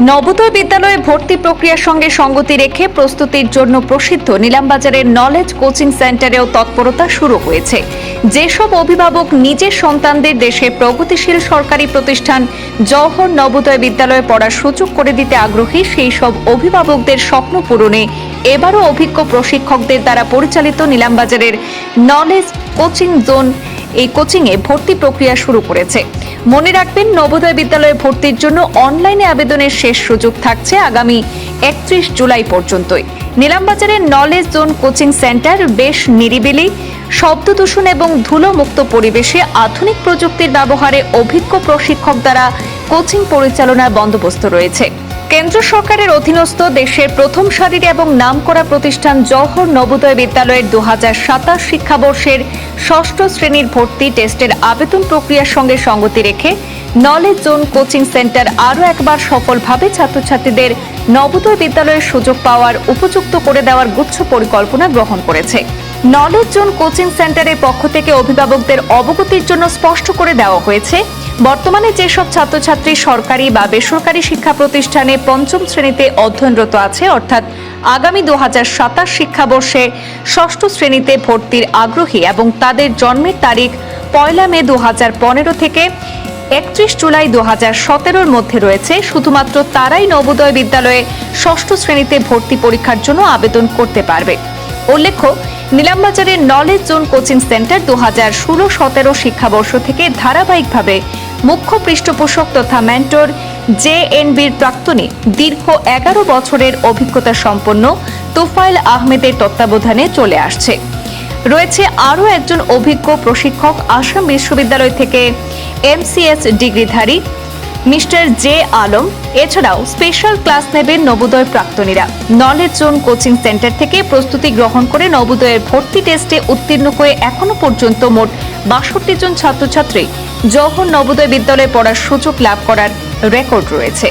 নবোদয় বিদ্যালয়ে ভর্তি প্রক্রিয়ার সঙ্গে সঙ্গতি রেখে প্রস্তুতির জন্য প্রসিদ্ধ নিলামবাজারের নলেজ কোচিং সেন্টারেও তৎপরতা শুরু হয়েছে। যেসব অভিভাবক নিজের সন্তানদের দেশের প্রগতিশীল সরকারি প্রতিষ্ঠান জওহর নবোদয় বিদ্যালয়ে পড়ার সুযোগ করে দিতে আগ্রহী, সেই সব অভিভাবকদের স্বপ্ন পূরণে এবারও অভিজ্ঞ প্রশিক্ষকদের দ্বারা পরিচালিত নিলামবাজারের নলেজ কোচিং জোন এই কোচিংয়ে ভর্তি প্রক্রিয়া শুরু করেছে। মনে রাখবেন, নবোদয় বিদ্যালয়ে ভর্তির জন্য অনলাইনে আবেদনের শেষ সুযোগ থাকছে আগামী 31 জুলাই পর্যন্তই। নিলামবাজারের নলেজ জোন কোচিং সেন্টার বেশ নিরিবিলি, শব্দদূষণ এবং ধুলোমুক্ত পরিবেশে আধুনিক প্রযুক্তির ব্যবহারে অভিজ্ঞ প্রশিক্ষক দ্বারা কোচিং পরিচালনার বন্দোবস্ত রয়েছে। কেন্দ্র সরকারের অধীনস্থ দেশের প্রথম সারির এবং নামকরা প্রতিষ্ঠান জওহর নবোদয় বিদ্যালয়ের 2027 শিক্ষাবর্ষের ষষ্ঠ শ্রেণীর ভর্তি টেস্টের আবেদন প্রক্রিয়ার সঙ্গে সঙ্গতি রেখে নলেজ জোন কোচিং সেন্টার আরও একবার সফলভাবে ছাত্রছাত্রীদের নবোদয় বিদ্যালয়ের সুযোগ পাওয়ার উপযুক্ত করে দেওয়ার গুচ্ছ পরিকল্পনা গ্রহণ করেছে। নলেজ জোন কোচিং সেন্টারের পক্ষ থেকে অভিভাবকদের অবগতির জন্য স্পষ্ট করে দেওয়া হয়েছে, বর্তমানে যেসব ছাত্রছাত্রী সরকারি বা বেসরকারি শিক্ষা প্রতিষ্ঠানে পঞ্চম শ্রেণীতে অধ্যয়নরত আছে, অর্থাৎ আগামী 2027 শিক্ষাবর্ষে ষষ্ঠ শ্রেণীতে ভর্তির আগ্রহী এবং তাদের জন্মের তারিখ 1 মে 2015 থেকে 31 জুলাই 2017 মধ্যে রয়েছে, শুধুমাত্র তারাই নবোদয় বিদ্যালয়ে ষষ্ঠ শ্রেণীতে ভর্তি পরীক্ষার জন্য আবেদন করতে পারবে। উল্লেখ্য, নিলামবাজারের নলেজ জোন কোচিং সেন্টার 2016-17 শিক্ষাবর্ষ থেকে ধারাবাহিকভাবে মুখ্য পৃষ্ঠপোষক তথা মেন্টর জেএনবির প্রাক্তনী দীর্ঘ 11 বছরের অভিজ্ঞতা সম্পন্ন তোফায়েল আহমেদের তত্ত্বাবধানে চলে আসছে। রয়েছে আরও একজন অভিজ্ঞ প্রশিক্ষক, আসাম বিশ্ববিদ্যালয় থেকে এমসিএস ডিগ্রিধারী মিস্টার জে আলম। এছাড়াও স্পেশাল ক্লাস নেবেন নবোদয় প্রাক্তনীরা। নলেজ জোন কোচিং সেন্টার থেকে প্রস্তুতি গ্রহণ করে নবোদয়ের ভর্তি টেস্টে উত্তীর্ণ হয়ে এখনো পর্যন্ত মোট 62 জন ছাত্রছাত্রী জওহর নবোদয় বিদ্যালয়ে পড়ার সুযোগ লাভ করার রেকর্ড রয়েছে।